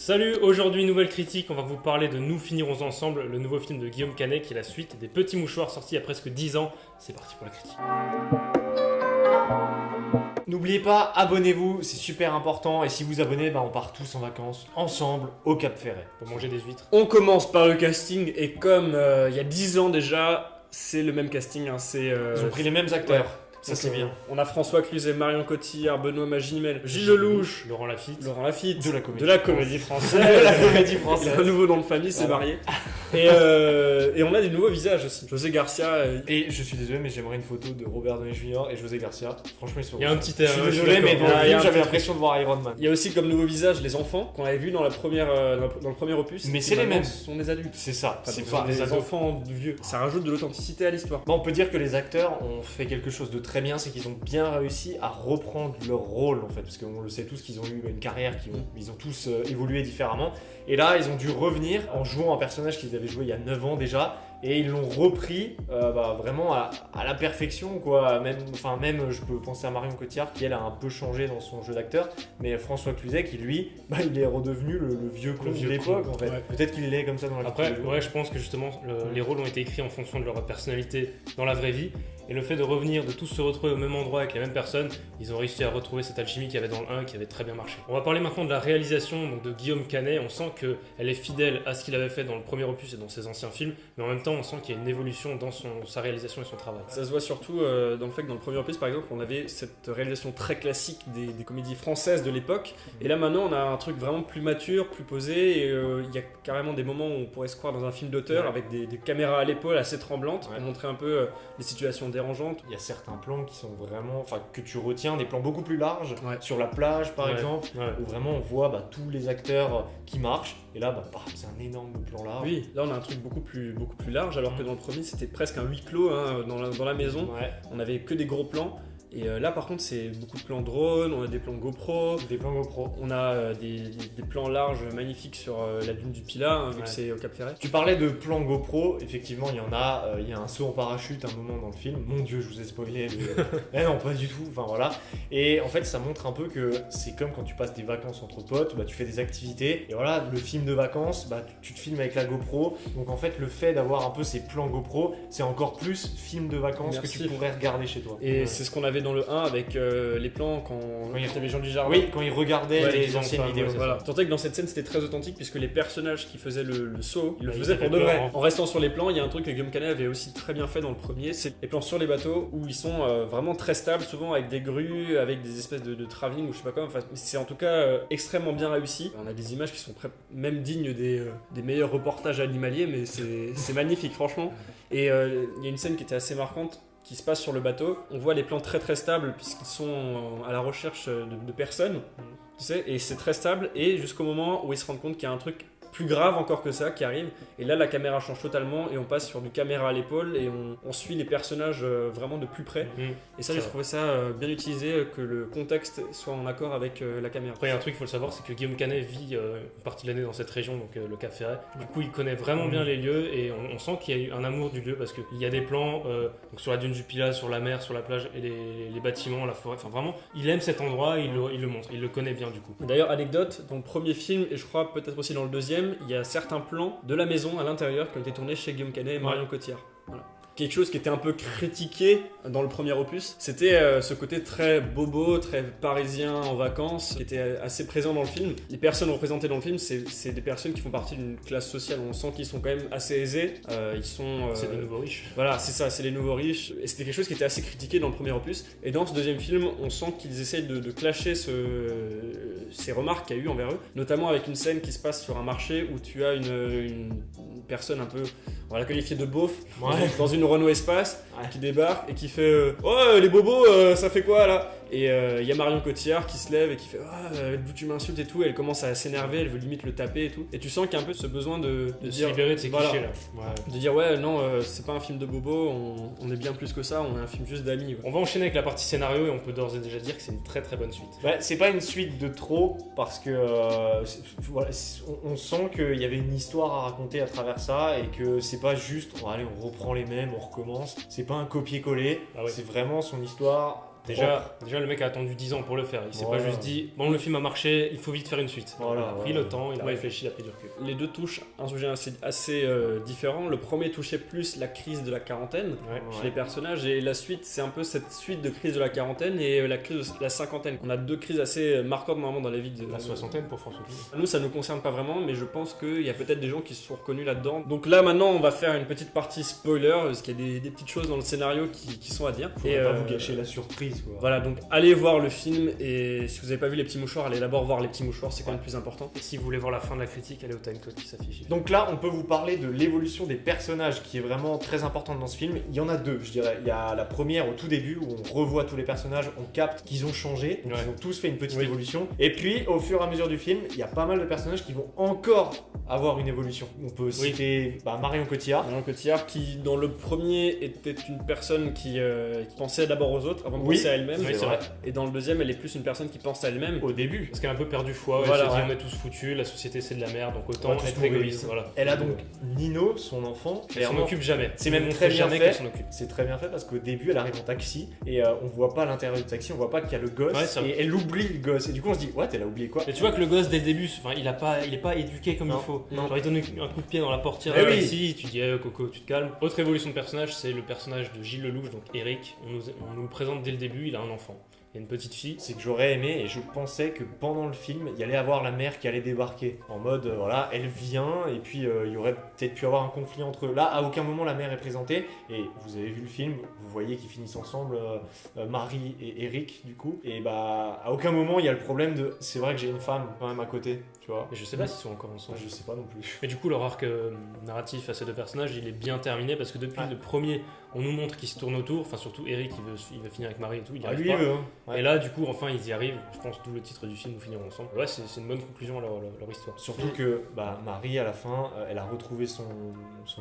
Salut, aujourd'hui nouvelle critique, on va vous parler de Nous finirons ensemble, le nouveau film de Guillaume Canet qui est la suite des Petits Mouchoirs sortis il y a presque 10 ans. C'est parti pour la critique. N'oubliez pas, abonnez-vous, c'est super important. Et si vous abonnez, on part tous en vacances, ensemble, au Cap Ferret. Pour manger des huîtres. On commence par le casting et comme il y a 10 ans déjà, c'est le même casting. Ils ont pris les mêmes acteurs. ouais. Ça c'est bien. On a François Cluzet, Marion Cotillard, Benoît Magimel, Gilles Lelouch, Laurent Lafitte. Laurent Lafitte, De la comédie. de la comédie française. De la comédie Il y a française. un nouveau nom de famille, c'est Voilà. marié. Et on a des nouveaux visages aussi. José Garcia. Et je suis désolé, mais j'aimerais une photo de Robert Downey Jr. et José Garcia. Franchement, ils sont. Il y a un petit Je air. suis je suis désolé, mais d'accord. dans le Il y a film, un j'avais petit l'impression de voir Iron Man. Il y a aussi comme nouveau visage les enfants qu'on avait vu dans la première, dans le premier opus. Mais qui c'est les maintenant mêmes. sont des adultes. C'est ça. Enfin, C'est ce pas sont des ados. enfants vieux. Ça rajoute de l'authenticité à l'histoire. On peut dire que les acteurs ont fait quelque chose de très bien, c'est qu'ils ont bien réussi à reprendre leur rôle en fait, parce qu'on le sait tous qu'ils ont eu une carrière, ils ont tous évolué différemment, et là ils ont dû revenir en jouant un personnage qu'ils avaient joué il y a 9 ans déjà, et ils l'ont repris vraiment à la perfection quoi. Même je peux penser à Marion Cotillard qui elle a un peu changé dans son jeu d'acteur, mais François Cluzet qui lui, il est redevenu le vieux con de vieux l'époque con, en fait. ouais. Peut-être qu'il est comme ça dans la vie de Après, tous les jours. ouais, je pense que justement, les rôles ont été écrits en fonction de leur personnalité dans la vraie vie. Et le fait de revenir, de tous se retrouver au même endroit avec les mêmes personnes, ils ont réussi à retrouver cette alchimie qu'il y avait dans le 1 qui avait très bien marché. On va parler maintenant de la réalisation donc de Guillaume Canet. On sent qu'elle est fidèle à ce qu'il avait fait dans le premier opus et dans ses anciens films, mais en même temps on sent qu'il y a une évolution dans sa réalisation et son travail. Ça se voit surtout dans le fait que dans le premier opus, par exemple, on avait cette réalisation très classique des comédies françaises de l'époque. Et là, maintenant, on a un truc vraiment plus mature, plus posé. Et il y a carrément des moments où on pourrait se croire dans un film d'auteur Ouais. avec des caméras à l'épaule assez tremblantes Ouais. pour montrer un peu les situations dérangeantes. Il y a certains plans qui sont vraiment, que tu retiens, des plans beaucoup plus larges, Ouais. sur la plage par Ouais. exemple, Ouais. où vraiment on voit tous les acteurs qui marchent, et là, c'est un énorme plan large. Oui, là, on a un truc beaucoup plus large, alors que dans le premier, c'était presque un huis clos dans la maison. Ouais. On avait que des gros plans. Et là, par contre, c'est beaucoup de plans drone, on a des plans GoPro. Des plans GoPro. On a des plans larges magnifiques sur la dune du Pilat, vu Ouais. que c'est au Cap Ferret. Tu parlais de plans GoPro, effectivement il y en a, il y a un saut en parachute à un moment dans le film, mon dieu je vous ai spoilé, mais non pas du tout, voilà. Et en fait ça montre un peu que c'est comme quand tu passes des vacances entre potes, tu fais des activités, et voilà, le film de vacances, tu te filmes avec la GoPro, donc en fait le fait d'avoir un peu ces plans GoPro, c'est encore plus film de vacances que Merci. tu pourrais regarder chez toi. Et Ouais. c'est ce qu'on avait dans le 1 avec les plans quand il il y avait Jean Dujardin. Oui, quand ils regardaient Ouais, les ils ont anciennes fait, vidéos. ouais, c'est Voilà. Tant est que dans cette scène c'était très authentique puisque les personnages qui faisaient le saut, ils le Ouais, faisaient ils pour avaient de peur, vrai. hein. En restant sur les plans, il y a un truc que Guillaume Canet avait aussi très bien fait dans le premier, c'est les plans sur les bateaux où ils sont vraiment très stables, souvent avec des grues, avec des espèces de travelling ou je sais pas quoi. Enfin, c'est en tout cas extrêmement bien réussi. On a des images qui sont même dignes des meilleurs reportages animaliers, mais c'est magnifique franchement. Et il y a une scène qui était assez marquante qui se passe sur le bateau. On voit les plans très très stables puisqu'ils sont à la recherche de personnes, tu sais, et c'est très stable et jusqu'au moment où ils se rendent compte qu'il y a un truc plus grave encore que ça qui arrive, et là la caméra change totalement et on passe sur du caméra à l'épaule et on suit les personnages vraiment de plus près. Mhm. Et ça, j'ai trouvé ça bien utilisé, que le contexte soit en accord avec la caméra. Après, il y a un truc qu'il faut le savoir, c'est que Guillaume Canet vit une partie de l'année dans cette région, donc le Cap Ferret. Du coup, il connaît vraiment bien les lieux et on sent qu'il y a eu un amour du lieu parce qu'il y a des plans donc sur la dune du Pilat, sur la mer, sur la plage et les bâtiments, la forêt. Enfin, vraiment, il aime cet endroit, il le montre, il le connaît bien du coup. D'ailleurs, anecdote, dans le premier film, et je crois peut-être aussi dans le deuxième, il y a certains plans de la maison à l'intérieur qui ont été tournés chez Guillaume Canet et Marion Cotillard. Voilà. Quelque chose qui était un peu critiqué dans le premier opus, c'était ce côté très bobo, très parisien en vacances, qui était assez présent dans le film. Les personnes représentées dans le film, c'est des personnes qui font partie d'une classe sociale, on sent qu'ils sont quand même assez aisés, ils sont... C'est des nouveaux riches. Voilà, c'est ça, c'est les nouveaux riches. Et c'était quelque chose qui était assez critiqué dans le premier opus. Et dans ce deuxième film, on sent qu'ils essayent de clasher ces remarques qu'il y a eu envers eux. Notamment avec une scène qui se passe sur un marché où tu as une personne un peu, on va la qualifier de beauf, dans une Renault Espace, qui débarque et qui fait oh les bobos, ça fait quoi là? Et il y a Marion Cotillard qui se lève et qui fait d'où tu m'insultes et tout. Et elle commence à s'énerver, elle veut limite le taper et tout. Et tu sens qu'il y a un peu ce besoin de De se dire libérer de ces voilà, clichés là. Ouais. de dire ouais non c'est pas un film de bobo, on est bien plus que ça, on est un film juste d'amis. On va enchaîner avec la partie scénario et on peut d'ores et déjà dire que c'est une très très bonne suite. C'est pas une suite de trop parce que on sent qu'il y avait une histoire à raconter à travers ça et que c'est pas juste allez on reprend les mêmes, on recommence. C'est pas un copier-coller, Ah ouais. c'est vraiment son histoire Déjà, le mec a attendu 10 ans pour le faire. Il s'est Voilà. pas juste dit, bon, le film a marché, il faut vite faire une suite. Voilà, Il a pris voilà. le temps, il a réfléchi, il a pris du recul. Les deux touchent un sujet assez différent. Le premier touchait plus la crise de la quarantaine Ouais. chez les personnages, et la suite, c'est un peu cette suite de crise de la quarantaine et la crise de la cinquantaine. On a deux crises assez marquantes normalement dans la vie de La soixantaine pour François Pinault. Nous, ça nous concerne pas vraiment, mais je pense qu'il y a peut-être des gens qui se sont reconnus là-dedans. Donc là, maintenant, on va faire une petite partie spoiler, parce qu'il y a des petites choses dans le scénario qui sont à dire. Faudrait pas vous gâcher la surprise, quoi. Voilà, donc allez voir le film, et si vous n'avez pas vu Les Petits Mouchoirs, allez d'abord voir Les Petits Mouchoirs, c'est quand même plus important. Et si vous voulez voir la fin de la critique, allez au timecode qui s'affiche. Donc là, on peut vous parler de l'évolution des personnages qui est vraiment très importante dans ce film. Il y en a deux, je dirais. Il y a la première au tout début où on revoit tous les personnages, on capte qu'ils ont changé, donc Ouais. ils ont tous fait une petite Oui. évolution. Et puis, au fur et à mesure du film, il y a pas mal de personnages qui vont encore avoir une évolution. On peut citer Marion Cotillard. Marion Cotillard, qui dans le premier était une personne qui pensait d'abord aux autres avant de Oui. penser à elle-même. Oui, c'est vrai. Et dans le deuxième, elle est plus une personne qui pense à elle-même. Au début. Parce qu'elle a un peu perdu foi, ouais, Voilà, elle se dit ouais. on est tous foutus, la société c'est de la merde, donc On autant va tous être mourir égoïste. vite. Voilà. Elle a donc Nino, son enfant. Elle s'en occupe jamais. C'est même Elle montre très bien jamais fait. qu'elle s'en occupe. C'est très bien fait parce qu'au début, elle arrive en taxi et on voit pas l'intérieur du taxi, on voit pas qu'il y a le gosse Ouais, c'est vrai. et elle oublie le gosse. Et du coup, on se dit, ouais, elle a oublié quoi? Et tu vois que le gosse dès le début, enfin, il est pas éduqué comme Non, il faut. non. Genre il donne un coup de pied dans la portière Eh d'un oui. taxi, tu dis Coco, tu te calmes. Autre évolution de personnage, c'est le personnage de Gilles Lelouch, donc Eric. On nous le présente dès le début, il a un enfant. Il y a une petite fille. C'est que j'aurais aimé et je pensais que pendant le film, il y allait avoir la mère qui allait débarquer. En mode, voilà, elle vient et puis il y aurait peut-être pu avoir un conflit entre eux. Là, à aucun moment la mère est présentée et vous avez vu le film, vous voyez qu'ils finissent ensemble, Marie et Eric du coup. Et bah, à aucun moment il y a le problème de, c'est vrai que j'ai une femme quand même à côté, tu vois. Mais je sais pas s'ils sont encore ensemble. Je sais pas non plus. Mais du coup, leur arc narratif à ces deux personnages, il est bien terminé parce que depuis Ouais. le premier, on nous montre qu'ils se tournent autour. Enfin, surtout Eric, il veut finir avec Marie et tout. Il y Ah, arrive lui, pas. il veut, hein. Ouais. Et là, du coup, enfin, ils y arrivent. Je pense d'où le titre du film, nous finirons ensemble. Ouais, c'est une bonne conclusion à leur histoire. Surtout que Marie, à la fin, elle a retrouvé son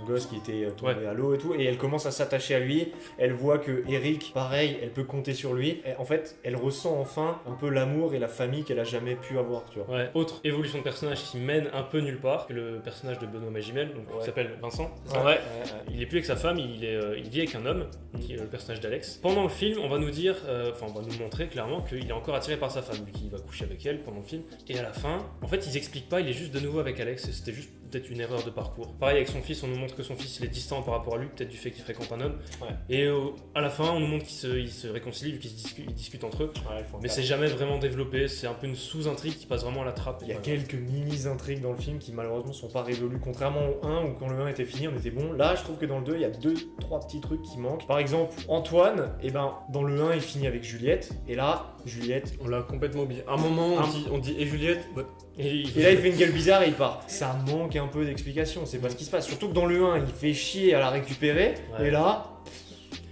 gosse qui était tombé à l'eau et tout, et elle commence à s'attacher à lui. Elle voit que Eric, pareil, elle peut compter sur lui. Et en fait, elle ressent enfin un peu l'amour et la famille qu'elle a jamais pu avoir, tu vois. Ouais. Autre évolution de personnage qui mène un peu nulle part, que le personnage de Benoît Magimel, donc Ouais. qui s'appelle Vincent. c'est ça Ouais. Il est plus avec sa femme, il vit avec un homme, qui est le personnage d'Alex. Pendant le film, on va nous dire, on va nous montrer clairement qu'il est encore attiré par sa femme, vu qu'il va coucher avec elle pendant le film. Et à la fin, en fait, ils expliquent pas, il est juste de nouveau avec Alex, et c'était juste peut-être une erreur de parcours. Pareil avec son fils, on nous montre que son fils il est distant par rapport à lui, peut-être du fait qu'il fréquente un homme. Ouais. Et à la fin, on nous montre qu'ils se réconcilient, vu qu'ils discutent entre eux. Ouais, ils font Mais un c'est jamais vraiment développé, c'est un peu une sous-intrigue qui passe vraiment à la trappe. Il y a Voilà. quelques mini-intrigues dans le film qui malheureusement sont pas résolues, contrairement au 1 où quand le 1 était fini on était bon. Là je trouve que dans le 2 il y a 2-3 petits trucs qui manquent. Par exemple Antoine, dans le 1 il finit avec Juliette et là Juliette, On l'a complètement oublié. À un moment, on dit et Juliette ouais. Et et là il fait une gueule bizarre et il part. Ça manque un peu d'explication, c'est pas ce qui se passe. Surtout que dans le 1 il fait chier à la récupérer Ouais. et là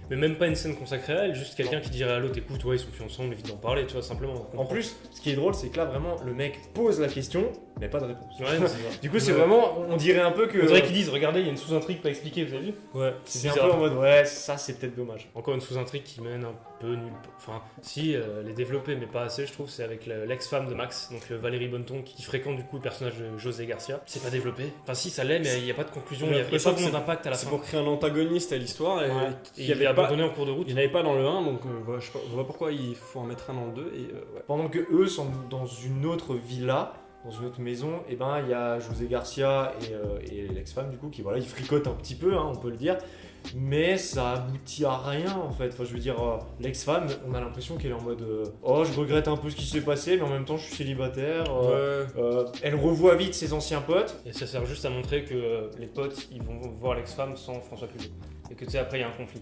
Mais même pas une scène consacrée à elle, juste quelqu'un qui dirait à l'autre écoute, ouais, ils sont plus ensemble, évite d'en parler, tu vois, simplement. en plus ce qui est drôle c'est que là vraiment le mec pose la question mais pas de réponse. Ouais, mais c'est vrai. Du coup c'est Ouais. vraiment, on dirait un peu que... On dirait qu'ils disent, regardez, il y a une sous-intrigue pas expliquée, vous avez vu Ouais. c'est un bizarre. peu en mode ouais ça c'est peut-être dommage. Encore une sous-intrigue qui mène un peu nulle part. Enfin, si, elle est développée, mais pas assez, je trouve, c'est avec l'ex-femme de Max, donc Valérie Bonneton, qui fréquente du coup le personnage de José Garcia. C'est pas développé. Enfin, si, ça l'est, mais il n'y a pas de conclusion, il J'ai n'y a l'impression pas que vraiment d'impact à la C'est fin. pour créer un antagoniste à l'histoire et Ouais. Et il il n'y est avait pas. abandonné en cours de route. Il n'y en avait pas dans le 1, donc je vois pourquoi il faut en mettre un dans le 2. Et, ouais. Pendant que eux sont dans une autre villa, dans une autre maison, et ben il y a José Garcia et l'ex-femme du coup qui voilà, ils fricotent un petit peu, hein, on peut le dire, mais ça aboutit à rien en fait. Enfin je veux dire, l'ex-femme, on a l'impression qu'elle est en mode oh je regrette un peu ce qui s'est passé, mais en même temps je suis célibataire. Elle revoit vite ses anciens potes. Et ça sert juste à montrer que les potes, ils vont voir l'ex-femme sans François Pinault. Et que tu sais, après, il y a un conflit.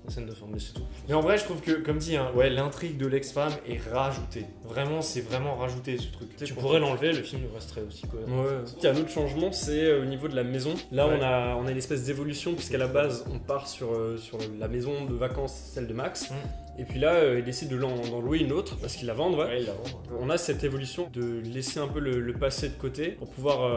La scène de fin, mais c'est tout. Mais en vrai je trouve que, comme dit, hein, ouais, l'intrigue de l'ex-femme est rajoutée. Vraiment, c'est vraiment rajouté ce truc. Tu pourrais l'enlever, le film resterait aussi cohérent. Il y a un autre changement, c'est au niveau de la maison. Là, Ouais. on a une espèce d'évolution, puisqu'à la base, on part sur la maison de vacances, celle de Max. Et puis là, il décide d'en louer une autre, parce qu'il la vend, ouais. Ouais, il a vraiment. On a cette évolution de laisser un peu le passé de côté pour pouvoir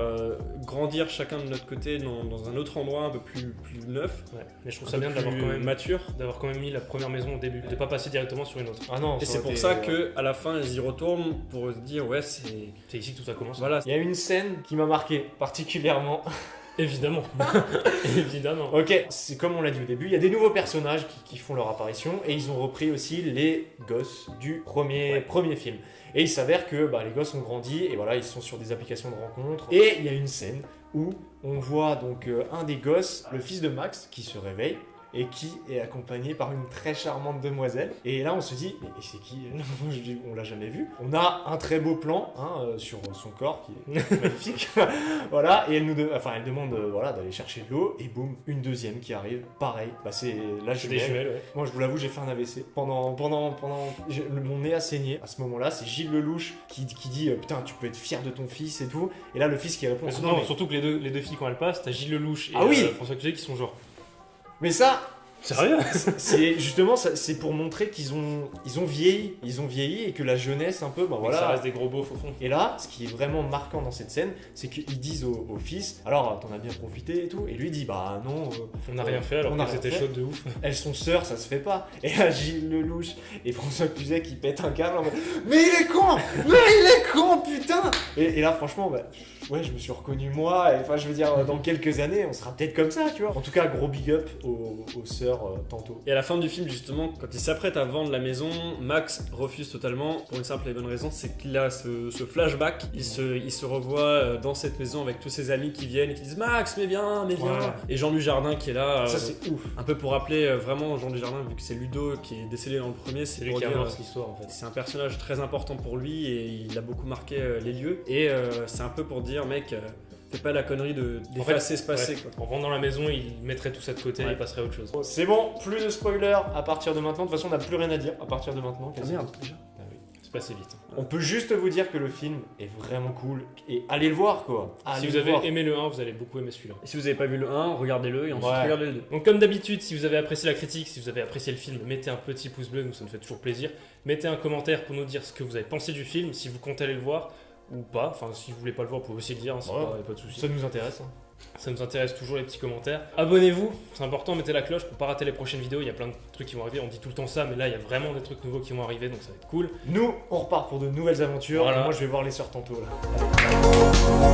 grandir chacun de notre côté dans un autre endroit un peu plus neuf, Ouais. Mais je trouve un ça peu bien d'avoir plus quand même mature. d'avoir quand même mis la première maison au début, de pas passer directement sur une autre. Ah non, Et c'est pour ça que à la fin ils y retournent pour se dire ouais c'est C'est ici que tout ça commence. voilà. Il y a une scène qui m'a marqué particulièrement. Évidemment. Évidemment. Ok, c'est comme on l'a dit au début, il y a des nouveaux personnages qui font leur apparition et ils ont repris aussi les gosses du premier film. Et il s'avère que les gosses ont grandi et voilà, ils sont sur des applications de rencontres. Et il y a une scène où on voit donc un des gosses, le fils de Max, qui se réveille et qui est accompagné par une très charmante demoiselle. Et là, on se dit, mais c'est qui elle? On l'a jamais vu. On a un très beau plan sur son corps qui est magnifique. Voilà, et elle demande d'aller chercher de l'eau. Et boum, une deuxième qui arrive. Pareil, c'est la C'est des jumelle. jumelles, ouais. Moi, je vous l'avoue, j'ai fait un AVC. Mon nez a saigné. À ce moment-là, c'est Gilles Lelouch qui dit putain, tu peux être fier de ton fils et tout. Et là, le fils qui répond Non, surtout que les deux filles, quand elles passent, t'as Gilles Lelouch et Ah oui François Cluzet qui sont genre. Mais ça, Sérieux? c'est justement c'est pour montrer qu'ils ont vieilli, et que la jeunesse un peu, Voilà. Ça reste des gros beaufs au fond. Et là, ce qui est vraiment marquant dans cette scène, c'est qu'ils disent au fils, alors t'en as bien profité et tout, et lui dit bah non, On n'a rien fait alors on a que rien c'était fait. chaud de ouf. Elles sont sœurs, ça se fait pas. Et là, Gilles Lelouch et François Cluzet qui pètent un câble en mode mais il est con, putain. Et là, franchement, ouais, je me suis reconnu moi. Et enfin, je veux dire, dans quelques années, on sera peut-être comme ça, tu vois. En tout cas, gros big up aux sœurs tantôt. Et à la fin du film, justement, quand il s'apprête à vendre la maison, Max refuse totalement pour une simple et bonne raison, c'est qu'il a ce flashback. Il se revoit dans cette maison avec tous ses amis qui viennent et qui disent Max, mais viens. Ouais. Et Jean Dujardin qui est là. Ça, c'est ouf. Un peu pour rappeler vraiment Jean Dujardin, vu que c'est Ludo qui est décédé dans le premier, C'est lui pour qui dire, amorce l'histoire en fait. c'est un personnage très important pour lui et il a beaucoup marqué les lieux. Et c'est un peu pour dire, mec, fais pas la connerie d'effacer ce passé. Ouais. Quoi. En vendant la maison, il mettrait tout ça de côté et Ouais. il passerait à autre chose. Bon, c'est bon, plus de spoilers à partir de maintenant. De toute façon, on n'a plus rien à dire à partir de maintenant. Ah merde, déjà. Ah oui. C'est passé vite. On peut juste vous dire que le film est vraiment cool et allez le voir quoi. Si Allez vous le avez voir. aimé le 1, vous allez beaucoup aimer celui-là. Et si vous avez pas vu le 1, regardez-le et ensuite Ouais. regardez le 2. Donc comme d'habitude, si vous avez apprécié la critique, si vous avez apprécié le film, mettez un petit pouce bleu, nous ça nous fait toujours plaisir. Mettez un commentaire pour nous dire ce que vous avez pensé du film, si vous comptez aller le voir ou pas. Enfin, si vous voulez pas le voir, vous pouvez aussi le dire, Ouais. pas de soucis. Ça nous intéresse. Ça nous intéresse toujours les petits commentaires. Abonnez-vous, c'est important, mettez la cloche pour pas rater les prochaines vidéos. Il y a plein de trucs qui vont arriver, on dit tout le temps ça, mais là il y a vraiment des trucs nouveaux qui vont arriver, donc ça va être cool. Nous, on repart pour de nouvelles aventures. Voilà. Et moi, je vais voir les sœurs tantôt là.